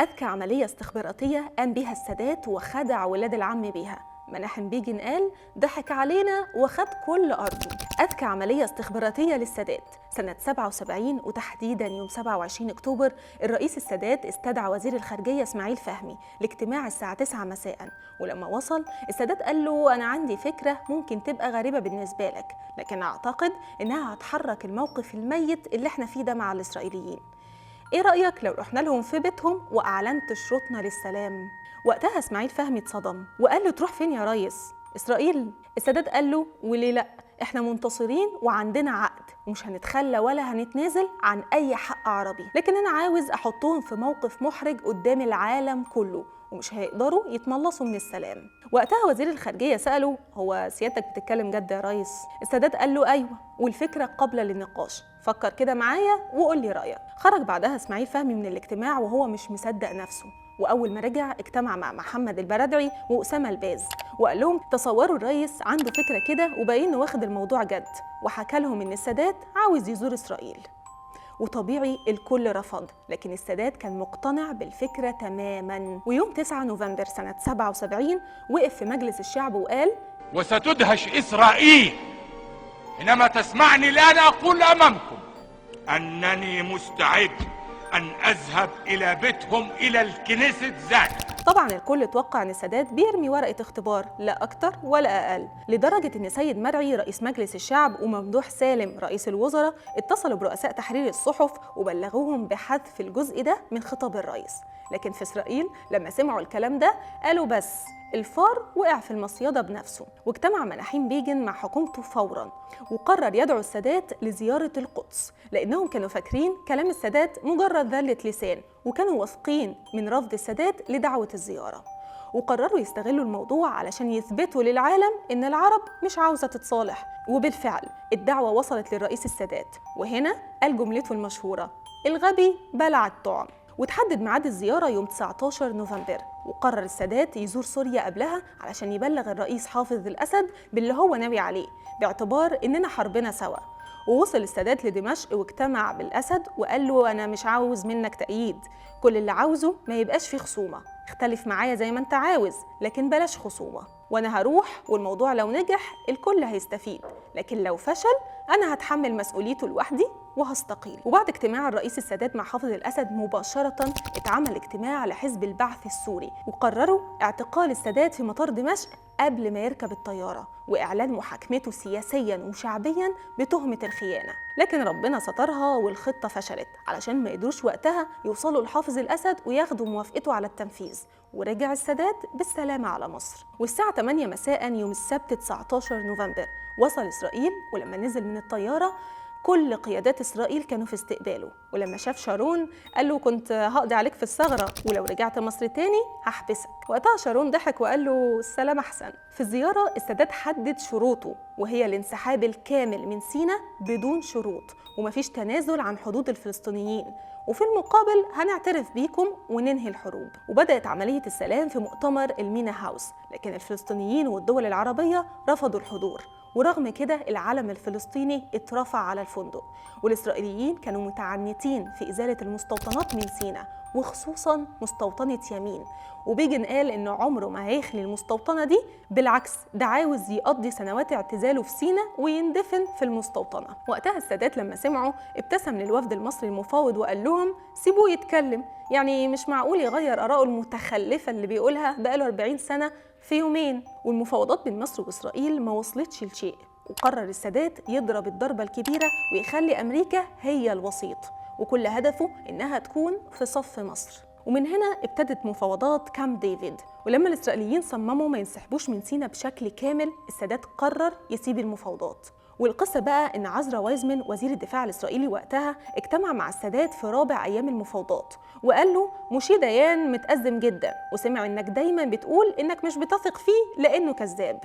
أذكى عملية استخباراتية قام بيها السادات وخدع ولاد العم بيها. مناحم بيجن قال ضحك علينا وخد كل أرضه. أذكى عملية استخباراتية للسادات سنة 77 وتحديداً يوم 27 أكتوبر، الرئيس السادات استدعى وزير الخارجية إسماعيل فهمي لاجتماع الساعة 9 مساءً، ولما وصل السادات قال له أنا عندي فكرة ممكن تبقى غريبة بالنسبة لك، لكن أعتقد إنها هتحرك الموقف الميت اللي احنا فيه ده مع الإسرائيليين. ايه رأيك لو رحنا لهم في بيتهم واعلنت شروطنا للسلام؟ وقتها اسماعيل فهمي اتصدم وقال له تروح فين يا ريس؟ اسرائيل؟ السادات قال له وليه لا، احنا منتصرين وعندنا عقد ومش هنتخلى ولا هنتنازل عن اي حق عربي، لكن انا عاوز احطهم في موقف محرج قدام العالم كله ومش هيقدروا يتملصوا من السلام. وقتها وزير الخارجية سأله هو سيادتك بتتكلم جد يا ريس؟ السادات قال له أيوة، والفكرة قابلة للنقاش، فكر كده معايا وقول لي رأيك. خرج بعدها اسماعيل فهمي من الاجتماع وهو مش مصدق نفسه، وأول ما رجع اجتمع مع محمد البرادعي وأسامة الباز وقال لهم تصوروا الريس عنده فكرة كده وباين واخد الموضوع جد، وحكى لهم إن السادات عاوز يزور إسرائيل. وطبيعي الكل رفض، لكن السادات كان مقتنع بالفكرة تماماً. ويوم 9 نوفمبر سنة 77 وقف في مجلس الشعب وقال: وستدهش إسرائيل حينما تسمعني الآن أقول أمامكم أنني مستعد أن أذهب إلى بيتهم إلى الكنيسة ذات. طبعا الكل اتوقع ان السادات بيرمي ورقه اختبار، لا اكتر ولا اقل، لدرجه ان سيد مرعي رئيس مجلس الشعب وممدوح سالم رئيس الوزراء اتصلوا برؤساء تحرير الصحف وبلغوهم بحذف الجزء ده من خطاب الرئيس. لكن في اسرائيل لما سمعوا الكلام ده قالوا بس الفار وقع في المصيدة بنفسه. واجتمع مناحم بيجن مع حكومته فوراً وقرر يدعو السادات لزيارة القدس، لأنهم كانوا فاكرين كلام السادات مجرد ذلة لسان، وكانوا واثقين من رفض السادات لدعوة الزيارة. وقرروا يستغلوا الموضوع علشان يثبتوا للعالم إن العرب مش عاوزة تتصالح. وبالفعل الدعوة وصلت للرئيس السادات، وهنا قال جملته المشهورة: الغبي بلع الطعم. وتحدد ميعاد الزيارة يوم 19 نوفمبر، وقرر السادات يزور سوريا قبلها علشان يبلغ الرئيس حافظ الأسد باللي هو ناوي عليه، باعتبار إننا حربنا سوا. ووصل السادات لدمشق واجتمع بالأسد وقال له أنا مش عاوز منك تأييد، كل اللي عاوزه ما يبقاش فيه خصومة، اختلف معايا زي ما انت عاوز لكن بلاش خصومة، وانا هروح والموضوع لو نجح الكل هيستفيد، لكن لو فشل انا هتحمل مسؤوليته لوحدي وهستقيل. وبعد اجتماع الرئيس السادات مع حافظ الأسد مباشرة اتعمل اجتماع لحزب البعث السوري، وقرروا اعتقال السادات في مطار دمشق قبل ما يركب الطيارة، وإعلان محاكمته سياسياً وشعبياً بتهمة الخيانة. لكن ربنا سترها والخطة فشلت علشان ما قدروش وقتها يوصلوا لحافظ الأسد وياخدوا موافقته على التنفيذ، ورجع السادات بالسلامة على مصر. والساعة 8 مساء يوم السبت 19 نوفمبر وصل إسرائيل، ولما نزل من الطيارة كل قيادات إسرائيل كانوا في استقباله، ولما شاف شارون قال له كنت هقضي عليك في الثغرة ولو رجعت مصر تاني هحبسك. وقتها شارون ضحك وقال له السلام أحسن. في الزيارة السادات حدد شروطه، وهي الانسحاب الكامل من سيناء بدون شروط، ومفيش تنازل عن حدود الفلسطينيين، وفي المقابل هنعترف بيكم وننهي الحروب. وبدأت عملية السلام في مؤتمر المينا هاوس، لكن الفلسطينيين والدول العربية رفضوا الحضور، ورغم كده العلم الفلسطيني اترفع على الفندق. والإسرائيليين كانوا متعنتين في إزالة المستوطنات من سيناء، وخصوصاً مستوطنة يمين، وبيجن قال إنه عمره ما هيخلي المستوطنة دي، بالعكس ده عاوز يقضي سنوات اعتزاله في سيناء ويندفن في المستوطنة. وقتها السادات لما سمعوا ابتسم للوفد المصري المفاوض وقال لهم سيبوه يتكلم، يعني مش معقول يغير آراءه المتخلفة اللي بيقولها بقاله 40 سنة في يومين. والمفاوضات بين مصر وإسرائيل ما وصلتش لشيء، وقرر السادات يضرب الضربة الكبيرة ويخلي أمريكا هي الوسيط، وكل هدفه إنها تكون في صف مصر. ومن هنا ابتدت مفاوضات كامب ديفيد. ولما الإسرائيليين صمموا ما ينسحبوش من سيناء بشكل كامل، السادات قرر يسيب المفاوضات. والقصة بقى إن عزرا وايزمان وزير الدفاع الإسرائيلي وقتها اجتمع مع السادات في رابع أيام المفاوضات وقال له موشي ديان متأزم جدا، وسمع إنك دايما بتقول إنك مش بتثق فيه لأنه كذاب.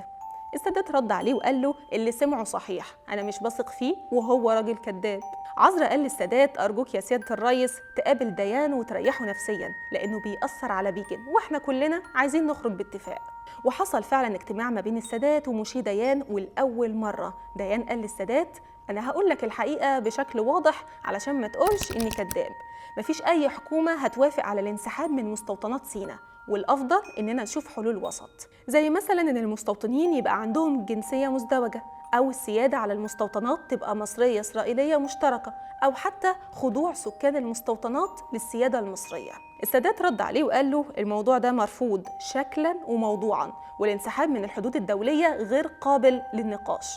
السادات رد عليه وقال له اللي سمعه صحيح، أنا مش بثق فيه وهو راجل كذاب. عزرا قال للسادات أرجوك يا سيادة الريس تقابل ديان وتريحه نفسيا لأنه بيأثر على بيجن، وإحنا كلنا عايزين نخرج باتفاق. وحصل فعلا اجتماع ما بين السادات وموشي ديان، والأول مرة ديان قال للسادات أنا هقول لك الحقيقة بشكل واضح علشان ما تقولش إني كذاب. مفيش أي حكومة هتوافق على الانسحاب من مستوطنات سيناء، والأفضل إننا نشوف حلول وسط، زي مثلا إن المستوطنين يبقى عندهم جنسية مزدوجة، أو السيادة على المستوطنات تبقى مصرية إسرائيلية مشتركة، أو حتى خضوع سكان المستوطنات للسيادة المصرية. السادات رد عليه وقال له الموضوع ده مرفوض شكلا وموضوعا، والانسحاب من الحدود الدولية غير قابل للنقاش.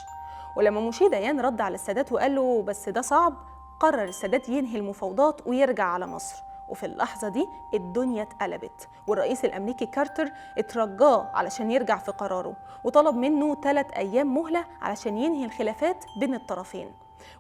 ولما موشي ديان رد على السادات وقال له بس ده صعب، قرر السادات ينهي المفاوضات ويرجع على مصر. وفي اللحظة دي الدنيا اتقلبت، والرئيس الأمريكي كارتر اترجاه علشان يرجع في قراره، وطلب منه 3 أيام مهلة علشان ينهي الخلافات بين الطرفين.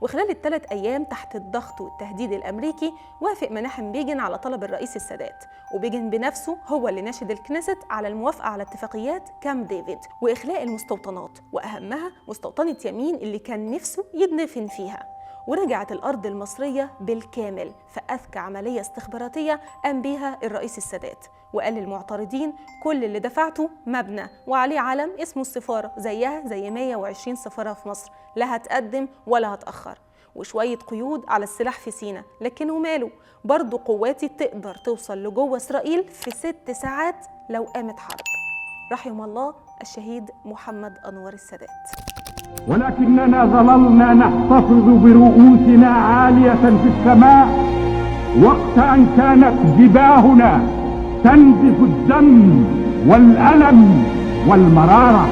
وخلال ال3 أيام تحت الضغط والتهديد الأمريكي وافق مناحم بيجن على طلب الرئيس السادات، وبيجن بنفسه هو اللي ناشد الكنيست على الموافقة على اتفاقيات كامب ديفيد وإخلاء المستوطنات، وأهمها مستوطنة يمين اللي كان نفسه يدفن فيها. ورجعت الأرض المصرية بالكامل في أذكى عملية استخباراتية قام بيها الرئيس السادات، وقال للمعترضين كل اللي دفعته مبنى وعليه علم اسمه السفارة زيها زي 120 سفارة في مصر، لا هتقدم ولا هتأخر، وشوية قيود على السلاح في سيناء، لكنه ماله برضو قواتي تقدر توصل لجوه إسرائيل في 6 ساعات لو قامت حرب. رحم الله الشهيد محمد أنور السادات. ولكننا ظللنا نحتفظ برؤوسنا عالية في السماء وقت أن كانت جباهنا تنزف الدم والألم والمرارة.